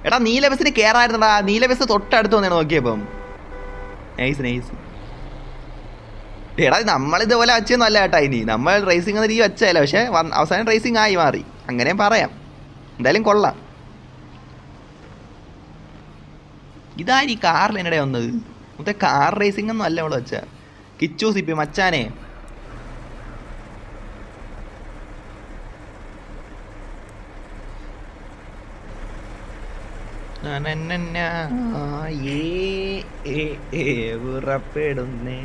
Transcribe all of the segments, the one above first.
എടാ നീല ബസ്സിന് കയറായിരുന്നടാ. നീല ബസ് തൊട്ടടുത്ത് വന്നേണ് നോക്കിയപ്പം. Nice nice. എടാ നമ്മളിതുപോലെ വച്ചൊന്നും അല്ല കേട്ടാ. ഇനി നമ്മൾ റേസിംഗ് എന്ന രീതി വെച്ചല്ല, പക്ഷെ അവസാനം റേസിംഗ് ആയി മാറി, അങ്ങനെ പറയാം. എന്തായാലും കൊള്ളാം. ഇതായി കാറിൽ എന്നിടെ വന്നത്. മൊത്തം കാർ റേസിംഗ് ഒന്നും അല്ല അവള് വെച്ച. കിച്ചു സിപ്പി മച്ചാനെ. ഉറപ്പെടുന്നേ.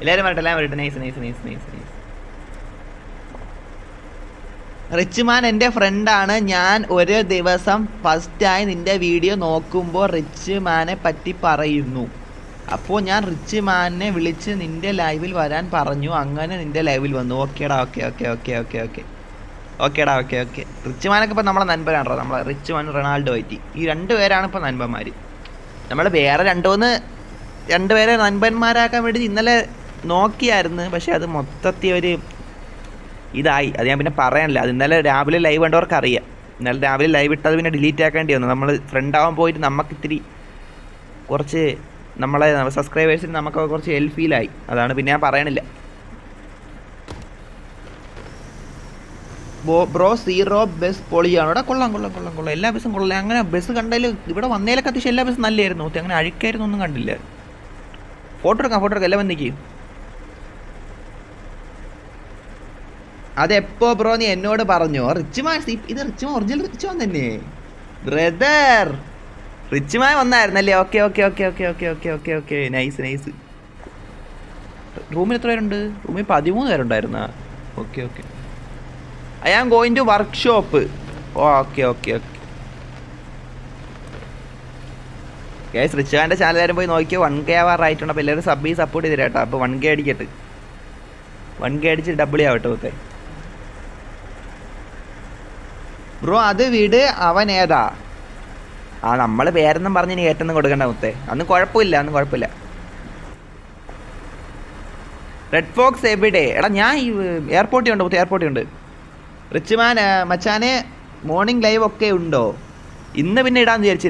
എല്ലാവരും വരട്ടെ, എല്ലാവരും വരട്ടെ. Nice nice nice nice nice. Richman എൻ്റെ ഫ്രണ്ടാണ്. ഞാൻ ഒരു ദിവസം ഫസ്റ്റായി നിൻ്റെ വീഡിയോ നോക്കുമ്പോൾ റിച്ച്മാനെ പറ്റി പറയുന്നു. അപ്പോൾ ഞാൻ റിച്ച്മാനെ വിളിച്ച് നിൻ്റെ ലൈവിൽ വരാൻ പറഞ്ഞു. അങ്ങനെ നിൻ്റെ ലൈവിൽ വന്നു. ഓക്കേടാ, okay okay okay okay okay ഓക്കേടാ, ഓക്കെ ഓക്കെ. റിച്ച്മാനൊക്കെ ഇപ്പോൾ നമ്മളെ നൻപനാണോ? നമ്മളെ റിച്ച്മാൻ റൊണാൾഡോ ആയിട്ട് ഈ രണ്ടുപേരാണ് ഇപ്പോൾ നൻപന്മാർ. നമ്മൾ വേറെ രണ്ടുപേരെ നൻപന്മാരാക്കാൻ വേണ്ടി ഇന്നലെ നോക്കിയായിരുന്നു, പക്ഷെ അത് മൊത്തത്തിൽ ഒരു ഇതായി. അത് ഞാൻ പിന്നെ പറയാനില്ല. അത് ഇന്നലെ രാവിലെ ലൈവ് കണ്ടവർക്ക് അറിയാം. ഇന്നലെ രാവിലെ ലൈവ് ഇട്ടത് പിന്നെ ഡിലീറ്റ് ആക്കേണ്ടി വന്നു. നമ്മൾ ഫ്രണ്ട് ആവാൻ പോയിട്ട് നമുക്ക് ഇത്തിരി കുറച്ച് നമ്മളെ സബ്സ്ക്രൈബേഴ്സിന് നമുക്ക് കുറച്ച് ഫീലായി. അതാണ് പിന്നെ ഞാൻ പറയണില്ല. ബ്രോ സീറോ ബസ് പൊളിയാണ്. ഇവിടെ കൊള്ളാം കൊള്ളാം കൊള്ളാം കൊള്ളാം. എല്ലാ ബസ്സും കൊള്ളാം. അങ്ങനെ ബസ് കണ്ടതിൽ ഇവിടെ വന്നതിലൊക്കെ അത്യാവശ്യം എല്ലാ ബസ്സും നല്ലതായിരുന്നു. അങ്ങനെ അഴുക്കായിരുന്നു ഒന്നും കണ്ടില്ല. ഫോട്ടോ എടുക്കാം എല്ലാം വന്നിക്ക്. അതെപ്പോ ബ്രോ നീ എന്നോട് പറഞ്ഞോ? റിച്ച്മാൻ ഇത് റിച്ച്മാൻ ഒറിജിനൽ റിച്ച്മാൻ തന്നെ ബ്രദർ. റിച്ച്മാൻ വന്നായിരുന്നല്ലേ? Okay okay okay okay okay okay okay okay nice nice. റൂമിൽ എത്ര പേരുണ്ട്? റൂമിൽ 13 പേരുണ്ടായിരുന്നാ? Okay okay. I am going to workshop. Okay okay okay guys. റിച്ച്മാൻ്റെ ചാനൽ എല്ലാവരും പോയി നോക്കിയോ. 1K ആവാറായിട്ടുണ്ട്. അപ്പോൾ എല്ലാവരും സപ്പോർട്ട് ചെയ്തിട്ടാ. അപ്പോൾ 1K അടിക്കട്ട്. 1K അടിച്ച് ഡബിൾ ആവട്ടെ ഓക്കെ ബ്രോ. അത് വീട് അവൻ ഏതാ? നമ്മൾ പേരൊന്നും പറഞ്ഞ് ഇനി ഏറ്റൊന്നും കൊടുക്കണ്ട മുത്തേ. അന്ന് കുഴപ്പമില്ല. റെഡ് ഫോക്സ് എവിടെ? എടാ ഞാൻ ഈ എയർപോർട്ടിൽ ഉണ്ട് മുത്തേ, എയർപോർട്ടിൽ ഉണ്ട്. റിച്ച്മാൻ മച്ചാനെ മോർണിംഗ് ലൈവ് ഒക്കെ ഉണ്ടോ? ഇന്ന് പിന്നെ ഇടാന്ന് വിചാരിച്ചു.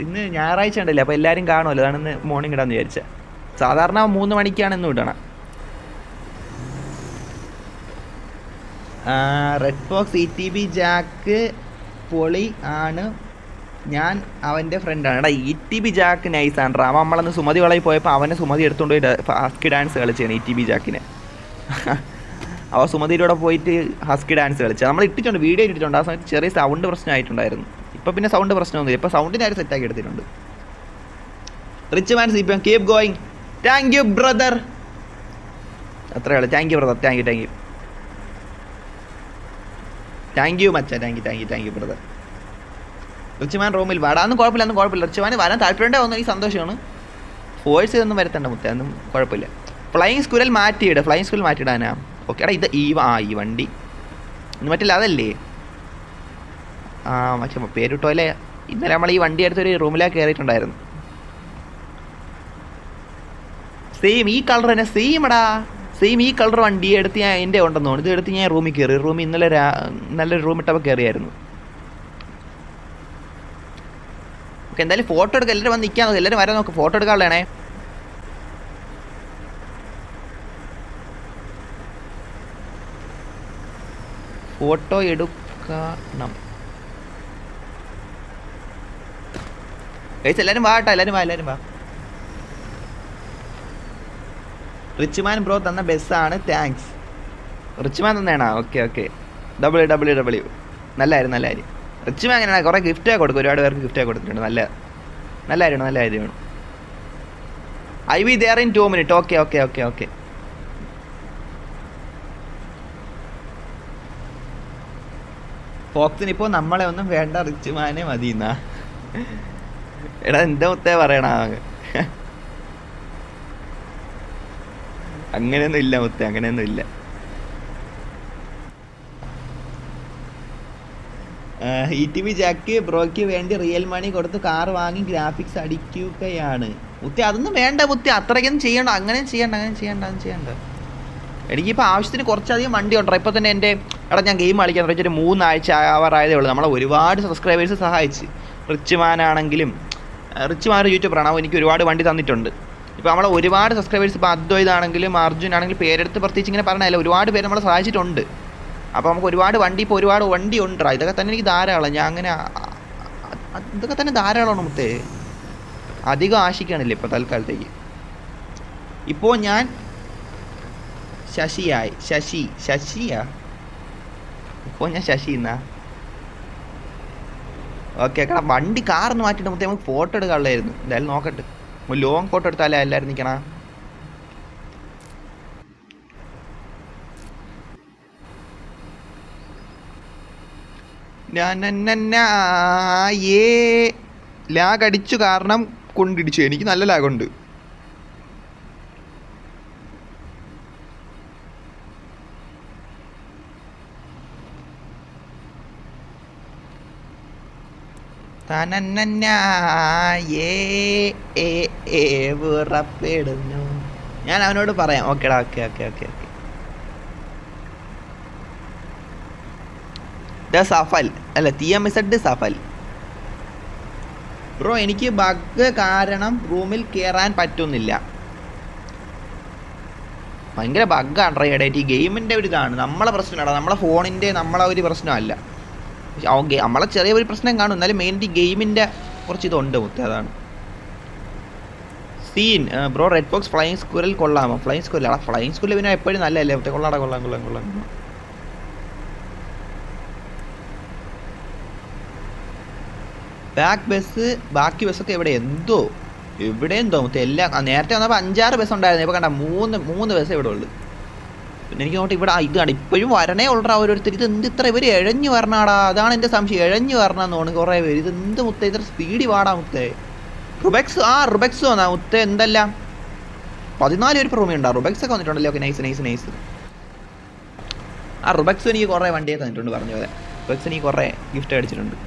ഇന്ന് ഞായറാഴ്ച ഉണ്ടല്ലേ, അപ്പോൾ എല്ലാവരും കാണുമല്ലോ. അതാണ് ഇന്ന് മോർണിംഗ് ഇടാന്ന് വിചാരിച്ച. സാധാരണ 3 മണിക്കാണ് ഇന്നും ഇടണം. റെഡ് ഫോക്സ് ETB ജാക്ക് പൊളി ആണ്. ഞാൻ അവൻ്റെ ഫ്രണ്ടാണ്. എടാ ETB ജാക്ക് നൈസാണ്. അവൻ നമ്മളന്ന് സുമതി വളയിൽ പോയപ്പോൾ അവനെ സുമതി എടുത്തുകൊണ്ട് പോയി ഹസ്കി ഡാൻസ് കളിച്ചാണ് ETB ജാക്കിനെ. അവ സുമതിയിലൂടെ പോയിട്ട് ഹസ്കി ഡാൻസ് കളിച്ചത് നമ്മൾ ഇട്ടിട്ടുണ്ട്, വീഡിയോ ഇട്ടിട്ടുണ്ട്. ആ സമയത്ത് ചെറിയ സൗണ്ട് പ്രശ്നമായിട്ടുണ്ടായിരുന്നു. ഇപ്പം പിന്നെ സൗണ്ട് പ്രശ്നമൊന്നുമില്ല. ഇപ്പോൾ സൗണ്ടിനാരും സെറ്റാക്കി എടുത്തിട്ടുണ്ട്. Richman CPM keep going. Thank you brother. അത്രേ ഉള്ളൂ. Thank you brother. Thank you മച്ചാ. Thank you brother. റിച്ച്മാൻ റൂമിൽ വാടാന്നും കുഴപ്പമില്ല. റിച്ച്മാൻ വരാൻ താല്പര്യമുണ്ടോ ഒന്നും എനിക്ക് സന്തോഷമാണ്. ഫോഴ്സ് ഇതൊന്നും വരുത്തണ്ട മുത്തേ, ഒന്നും കുഴപ്പമില്ല. ഫ്ലൈയിങ് സ്കൂളിൽ മാറ്റിയിടാനാ. ഓക്കെ. എടാ ഇത് ഈ വണ്ടി ഇന്ന് മറ്റില്ല അതല്ലേ? പക്ഷേ പേരിട്ടോ അല്ലേ. ഇന്നലെ നമ്മൾ ഈ വണ്ടി എടുത്തൊരു റൂമിലേക്ക് കയറിയിട്ടുണ്ടായിരുന്നു. സെയിം ഈ കളർ തന്നെ, സെയിം ഈ കളർ വണ്ടി എടുത്ത് ഞാൻ എൻ്റെ ഉണ്ടെന്ന് തോന്നുന്നു. ഇത് എടുത്ത് ഞാൻ റൂമിൽ കയറി. റൂമിൽ ഇന്നലെ നല്ലൊരു റൂം ഇട്ടപ്പോൾ കയറിയായിരുന്നു. ഓക്കെ എന്തായാലും ഫോട്ടോ എടുക്കുക. എല്ലാവരും വന്ന് നിൽക്കാൻ നോക്കുക. എല്ലാവരും വരാൻ നോക്ക്. ഫോട്ടോ എടുക്കാനുള്ളതാണേ. ഫോട്ടോ എടുക്കണം. എല്ലാവരും വാട്ടോ, എല്ലാവരും വാ. റിച്ച്മാൻ ബ്രോ തന്ന ബസ്സാണ്. താങ്ക്സ്. റിച്ച്മാൻ തന്നെയാണോ? ഓക്കെ. WW നല്ല കാര്യം. റിച്ച്മാൻ അങ്ങനെയാണ് കുറേ ഗിഫ്റ്റൊക്കെ കൊടുക്കും. ഒരുപാട് പേർക്ക് ഗിഫ്റ്റൊക്കെ കൊടുത്തിട്ടുണ്ട്. നല്ല കാര്യമാണ്. I be there in 2 minutes. Okay. ഫോക്സിന് ഇപ്പോൾ നമ്മളെ ഒന്നും വേണ്ട, റിച്ച്മാനെ മതിന്നാ. എടാ എന്താ മുത്തേ പറയണ? അങ്ങനെയൊന്നും ഇല്ല മുത്തേ, അങ്ങനെയൊന്നും ഇല്ല. ETB ജാക്ക് ബ്രോയ്ക്ക് വേണ്ടി റിയൽ മണി കൊടുത്ത് കാർ വാങ്ങി ഗ്രാഫിക്സ് അടിക്കുകയാണ് മുത്തേ. അതൊന്നും വേണ്ട മുത്തേ, അത്രയ്ക്കൊന്നും ചെയ്യണ്ട. അങ്ങനെ ചെയ്യണ്ട. എനിക്കിപ്പോൾ ആവശ്യത്തിന് കുറച്ചധികം വണ്ടി ഉണ്ടോ. ഇപ്പോൾ തന്നെ എൻ്റെ ഞാൻ ഗെയിം കളിക്കാൻ തുടങ്ങിയിട്ട് 3 ആഴ്ച ആവാറായതേ ഉള്ളൂ. നമ്മളെ ഒരുപാട് സബ്സ്ക്രൈബേഴ്സ് സഹായിച്ച്. റിച്ച് മാനാണെങ്കിലും റിച്ച് മാൻ ഒരു യൂട്യൂബറാണ്, എനിക്ക് ഒരുപാട് വണ്ടി തന്നിട്ടുണ്ട്. ഇപ്പോൾ നമ്മളെ ഒരുപാട് സബ്സ്ക്രൈബേഴ്സ്, ഇപ്പോൾ അദ്വൈതാണെങ്കിലും അർജുൻ ആണെങ്കിലും പേരെടുത്ത് പ്രത്യേകിച്ച് ഇങ്ങനെ പറഞ്ഞതല്ല, ഒരുപാട് പേര് നമ്മളെ സഹായിച്ചിട്ടുണ്ട്. അപ്പോൾ നമുക്ക് ഒരുപാട് വണ്ടി, ഇപ്പോൾ ഒരുപാട് വണ്ടി ഉണ്ടാ. ഇതൊക്കെ തന്നെ എനിക്ക് ധാരാളം. ഞാൻ അങ്ങനെ ഇതൊക്കെ തന്നെ ധാരാളമാണ് മുത്തേ. അധികം ആശിക്കാണില്ല ഇപ്പോൾ തൽക്കാലത്തേക്ക്. ഇപ്പോൾ ഞാൻ ശശിയാ ഇപ്പോൾ ഞാൻ ശശി എന്നാ. ഓക്കെ കാരണം വണ്ടി കാർന്ന് മാറ്റിയിട്ട് മുത്തേ നമുക്ക് ഫോട്ടോ എടുക്കാനുള്ളതായിരുന്നു. എന്തായാലും നോക്കട്ടെ, ലോങ് ഫോട്ടോ എടുത്താലേ എല്ലാവരും നിൽക്കണ. ലാഗ് അടിച്ചു കാരണം കൊണ്ടിടിച്ചു. എനിക്ക് നല്ല ലാഗുണ്ട്. ഞാൻ അവനോട് പറയാം. ഓക്കേടാ, ഓക്കെ. സഫൽ അല്ല, TMZ സഫൽ ബ്രോ. എനിക്ക് ബഗ് കാരണം റൂമിൽ കയറാൻ പറ്റുന്നില്ല. ഭയങ്കര ബഗ്ഗാണ് ഈ ഗെയിമിൻ്റെ ഒരു ഇതാണ്. നമ്മളെ പ്രശ്നമല്ല, നമ്മളെ ഫോണിൻ്റെ നമ്മളെ ഒരു പ്രശ്നമല്ല. നമ്മളെ ചെറിയ ഒരു പ്രശ്നം കാണും, എന്നാലും മെയിൻ ഈ ഗെയിമിൻ്റെ കുറച്ച് ഇതുണ്ട് മുത്തേ. അതാണ് scene. Bro red box flying സ്ക്വയറിൽ കൊള്ളാമോ? ഫ്ലൈയിങ് സ്ക്വയറിൽ ഫ്ലൈയിങ് സ്ക്വയറിൽ പിന്നെ എപ്പോഴും നല്ലതല്ലേ മുത്തേ. കൊള്ളാം. ബാക്കി ബസ്സൊക്കെ എവിടെയെന്തോ മുത്തേ. എല്ലാം നേരത്തെ വന്നപ്പോൾ 5-6 ബസ് ഉണ്ടായിരുന്നു. ഇപ്പോൾ കണ്ട 3 ബസ്സേ ഇവിടെ ഉള്ളു. പിന്നെ എനിക്ക് നോട്ട് ഇവിടെ ഇതാണ് ഇപ്പോഴും വരണേ ഉള്ളടാ ഓരോരുത്തർ. ഇത് എന്ത് ഇത്ര ഇവർ എഴഞ്ഞു വരണാടാ, അതാണ് എൻ്റെ സംശയം. എഴഞ്ഞു വരണമെന്ന് തോന്നുന്നു കുറേ പേര്. ഇത് എന്ത് മുത്തേ ഇത്ര സ്പീഡി പാടാ മുത്തേ. റുബെക്സ് വന്നാ മുത്തേ. എന്തെല്ലാം 14 പേര് പ്രൂമി ഉണ്ടാവും. റുബെക്സ് ഒക്കെ വന്നിട്ടുണ്ടല്ലോ. Okay, nice. റുബെക്സ് എനിക്ക് കുറേ വണ്ടിയൊക്കെ തന്നിട്ടുണ്ട് പറഞ്ഞ പോലെ. റുബെക്സ് എനിക്ക് കുറേ ഗിഫ്റ്റ് അടിച്ചിട്ടുണ്ട്.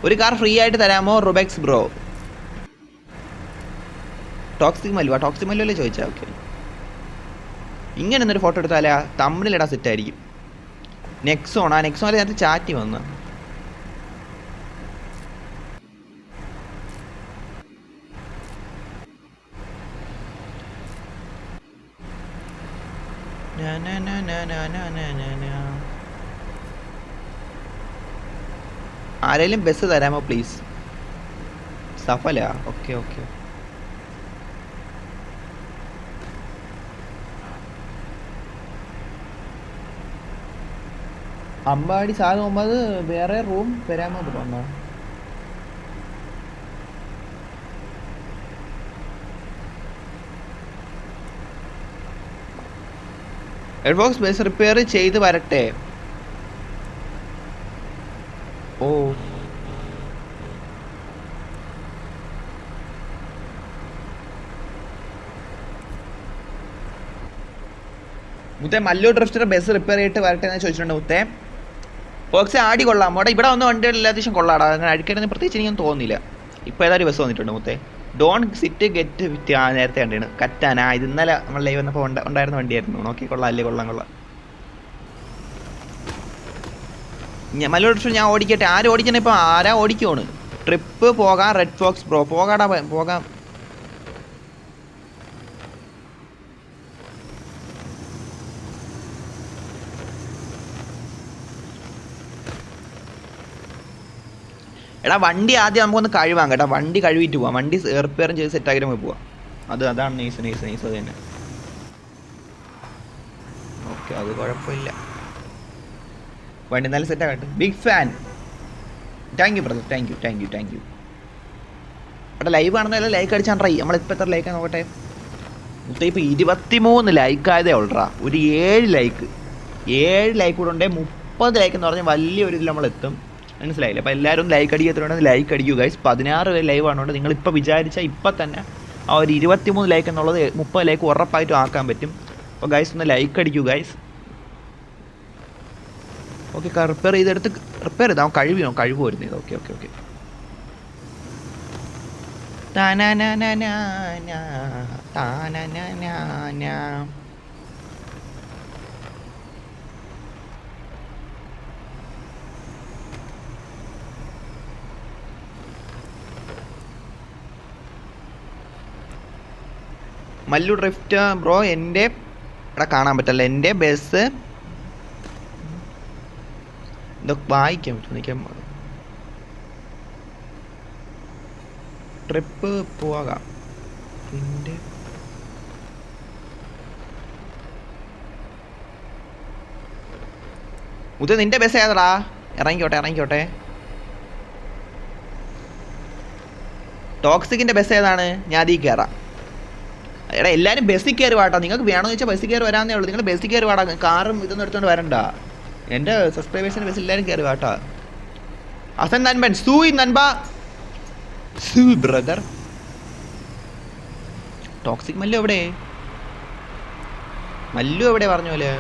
ഒരു കാർ ഫ്രീ ആയിട്ട് തരാമോ റുബെക്സ് ബ്രോ? ടോക്സിക് മല്ലുവല്ലേ ചോദിച്ചാൽ. ഓക്കെ, ഇങ്ങനെ എന്നൊരു ഫോട്ടോ എടുത്താലേ തമ്മിലിടാൻ സെറ്റായിരിക്കും. നെക്സോണാ നെക്സോണിൽ നേരത്തെ ചാറ്റി വന്നു. ആരെങ്കിലും ബസ് തരാമോ പ്ലീസ്? സഫലാ? ഓക്കെ. അമ്പാടി സാധനം പോകുമ്പോൾ വേറെ റൂം തരാമോ തോന്നോ? എഡ്ബോക്സ് ബസ് റിപ്പയർ ചെയ്ത് വരട്ടെ. ഓ മുത്തേ മല്ലു ഡ്രിഫ്റ്റർ ബസ് റിപ്പയർ ചെയ്തിട്ട് വരട്ടെ എന്ന് ചോദിച്ചിട്ടുണ്ട് മുത്തേ. ബോക്സ് ആടി കൊള്ളാം മോടെ. ഇവിടെ വന്ന വണ്ടികളിൽ അത്യാവശ്യം കൊള്ളാടാ. അങ്ങനെ അടിക്കണമെന്ന് പ്രത്യേകിച്ച് എനിക്കൊന്നും തോന്നുന്നില്ല. ഇപ്പോൾ ഏതായാലും ബസ് വന്നിട്ടുണ്ട് മുത്തേ. ഡോൺ സിറ്റ് ഗെറ്റ് വിറ്റ്. നേരത്തെ കണ്ടാണ് കറ്റാന. ഇത് ഇന്നലെ നമ്മൾ ലൈവ് വന്നപ്പോൾ ഉണ്ടായിരുന്ന വണ്ടിയായിരുന്നു. നോക്കി കൊള്ളാം. മല്ലു ഡ്രിഫ്റ്റർ ഞാൻ ഓടിക്കട്ടെ. ആരും ഓടിക്കണേ? ഇപ്പോൾ ആരാ ഓടിക്കുവാണ്? ട്രിപ്പ് പോകാം റെഡ് ഫോക്സ് ബ്രോ. പോകാം. എടാ വണ്ടി ആദ്യം നമുക്കൊന്ന് കഴുവാം കേട്ടോ. വണ്ടി കഴുകിയിട്ട് പോവാം. വണ്ടി റിപ്പയറും ചെയ്ത് സെറ്റാക്കിയിട്ട് നമുക്ക് പോവാം. അതാണ് നൈസ് അത് തന്നെ. ഓക്കെ, അത് കുഴപ്പമില്ല. വണ്ടി നല്ല സെറ്റാകട്ടെ. Big fan. Thank you brother. Thank you. എടാ ലൈവ് ആണെന്നല്ല ലൈക്ക് അടിച്ചാൽ ട്രൈ. നമ്മളിപ്പോൾ എത്ര ലൈക്കാണ് നോക്കട്ടെ. മൊത്തം ഇപ്പോൾ 23 ലൈക്ക് ആയതേ ഉള്ളടാ. ഒരു 7 ലൈക്ക് കൂടെ ഉണ്ടെങ്കിൽ 30 ലൈക്ക് എന്ന് പറഞ്ഞാൽ വലിയൊരു ഇതിൽ നമ്മളെത്തും. മനസ്സിലായില്ല? അപ്പോൾ എല്ലാവരും ലൈക്ക് അടിക്കാത്തതുകൊണ്ട് ലൈക്ക് അടിക്കൂ ഗൈസ്. 16 പേര് ലൈവ് ആണുകൊണ്ട് നിങ്ങളിപ്പോൾ വിചാരിച്ചാൽ ഇപ്പം തന്നെ ആ ഒരു 23 ലൈക്ക് എന്നുള്ളത് 30 ലൈക്ക് ഉറപ്പായിട്ടും ആക്കാൻ പറ്റും. അപ്പോൾ ഗൈസ് ഒന്ന് ലൈക്ക് അടിക്കൂ ഗൈസ്. ഓക്കെ, റിപ്പയർ ചെയ്ത് അവൻ കഴിവ് വരുന്നത്. ഓക്കെ. മല്ലു ഡ്രിഫ്റ്റ് ബ്രോ എൻ്റെ ഇവിടെ കാണാൻ പറ്റല്ല. എൻ്റെ ബസ് ഇതൊക്കെ വായിക്കാൻ പറ്റും. എനിക്ക് ട്രിപ്പ് പോകാം. പിന്നെ നിന്റെ ബസ് ഏതാടാ? ഇറങ്ങിക്കോട്ടെ. ടോക്സിക്കിന്റെ ബസ് ഏതാണ്? ഞാൻ അതിൽ കയറാം. എടാ എല്ലാവരും ബസ്സിൽ കയറി വാട്ടാ. നിങ്ങൾക്ക് വേണമെന്ന് വെച്ചാൽ ബസ്സിൽ കയറി വരാന്നേ ഉള്ളൂ. നിങ്ങൾ ബസ്സിൽ കയറി വാടാ. കാറും ഇതൊന്നും എടുത്തോണ്ട് വരണ്ട. എൻ്റെ സബ്സ്ക്രൈബേഴ്സിൻ്റെ ബസ്സിൽ എല്ലാവരും കയറി വാട്ടാ. അസൻ നൻപൻ സൂയ് നൻപ സൂ ബ്രദർ. ടോക്സിക് മല്ലു എവിടെ പറഞ്ഞു പോലെ?